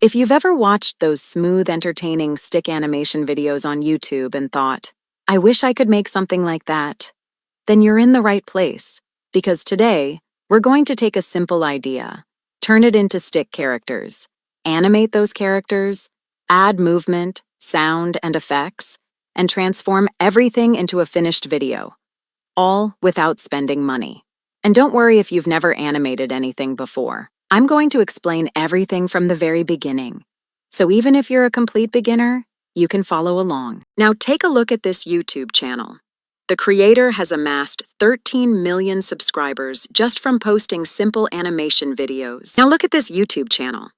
If you've ever watched those smooth, entertaining stick animation videos on YouTube and thought, I wish I could make something like that, then you're in the right place, because today, we're going to take a simple idea, turn it into stick characters, animate those characters, add movement, sound, and effects, and transform everything into a finished video, all without spending money. And don't worry if you've never animated anything before. I'm going to explain everything from the very beginning. So even if you're a complete beginner, you can follow along. Now take a look at this YouTube channel. The creator has amassed 13 million subscribers just from posting simple animation videos. Now look at this YouTube channel.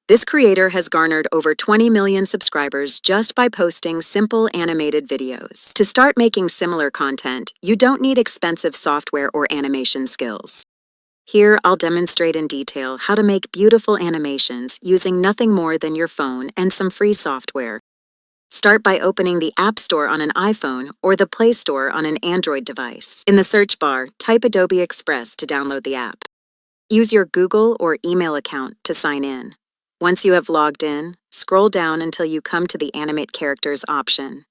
This creator has garnered over 20 million subscribers just by posting simple animated videos. To start making similar content, you don't need expensive software or animation skills. Here, I'll demonstrate in detail how to make beautiful animations using nothing more than your phone and some free software. Start by opening the App Store on an iPhone or the Play Store on an Android device. In the search bar, type Adobe Express to download the app. Use your Google or email account to sign in. Once you have logged in, scroll down until you come to the Animate Characters option.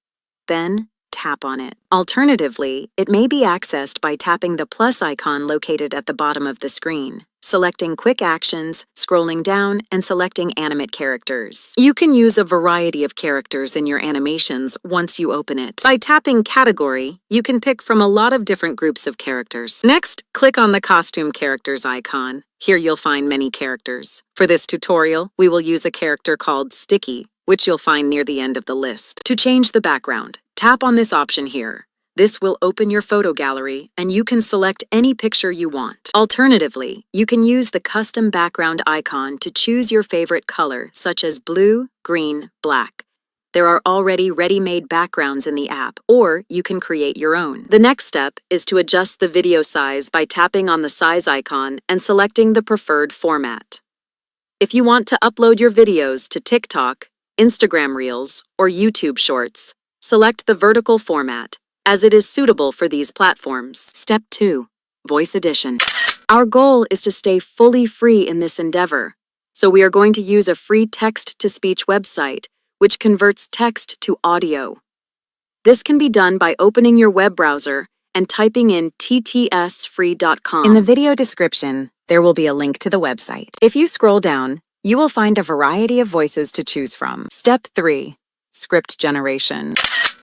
Then, tap on it. Alternatively, it may be accessed by tapping the plus icon located at the bottom of the screen, selecting Quick Actions, scrolling down, and selecting Animate Characters. You can use a variety of characters in your animations once you open it. By tapping Category, you can pick from a lot of different groups of characters. Next, click on the Costume Characters icon. Here you'll find many characters. For this tutorial, we will use a character called Sticky, which you'll find near the end of the list. To change the background, tap on this option here. This will open your photo gallery, and you can select any picture you want. Alternatively, you can use the custom background icon to choose your favorite color, such as blue, green, black. There are already ready-made backgrounds in the app, or you can create your own. The next step is to adjust the video size by tapping on the size icon and selecting the preferred format. If you want to upload your videos to TikTok, Instagram Reels, or YouTube Shorts, select the vertical format, as it is suitable for these platforms. Step 2. Voice Edition. Our goal is to stay fully free in this endeavor, so we are going to use a free text-to-speech website, which converts text to audio. This can be done by opening your web browser and typing in ttsfree.com. In the video description, there will be a link to the website. If you scroll down, you will find a variety of voices to choose from. Step 3. Script Generation.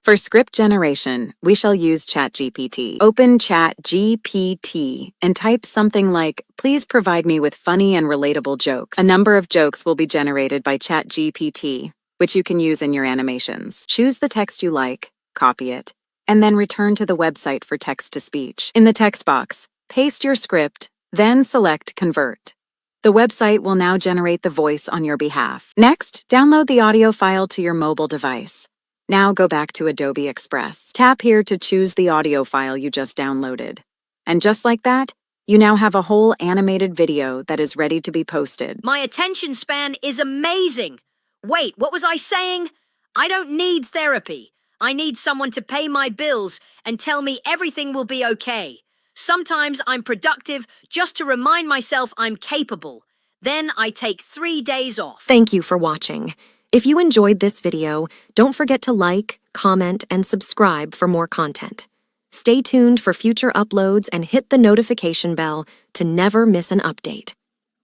For script generation, we shall use ChatGPT. Open ChatGPT and type something like, please provide me with funny and relatable jokes. A number of jokes will be generated by ChatGPT, which you can use in your animations. Choose the text you like, copy it, and then return to the website for text-to-speech. In the text box, paste your script, then select Convert. The website will now generate the voice on your behalf. Next, download the audio file to your mobile device. Now go back to Adobe Express. Tap here to choose the audio file you just downloaded. And just like that, you now have a whole animated video that is ready to be posted. My attention span is amazing. Wait, what was I saying? I don't need therapy. I need someone to pay my bills and tell me everything will be okay. Sometimes I'm productive just to remind myself I'm capable. Then I take 3 days off. Thank you for watching. If you enjoyed this video, don't forget to like, comment, and subscribe for more content. Stay tuned for future uploads and hit the notification bell to never miss an update.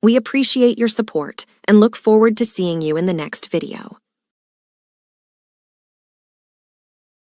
We appreciate your support and look forward to seeing you in the next video.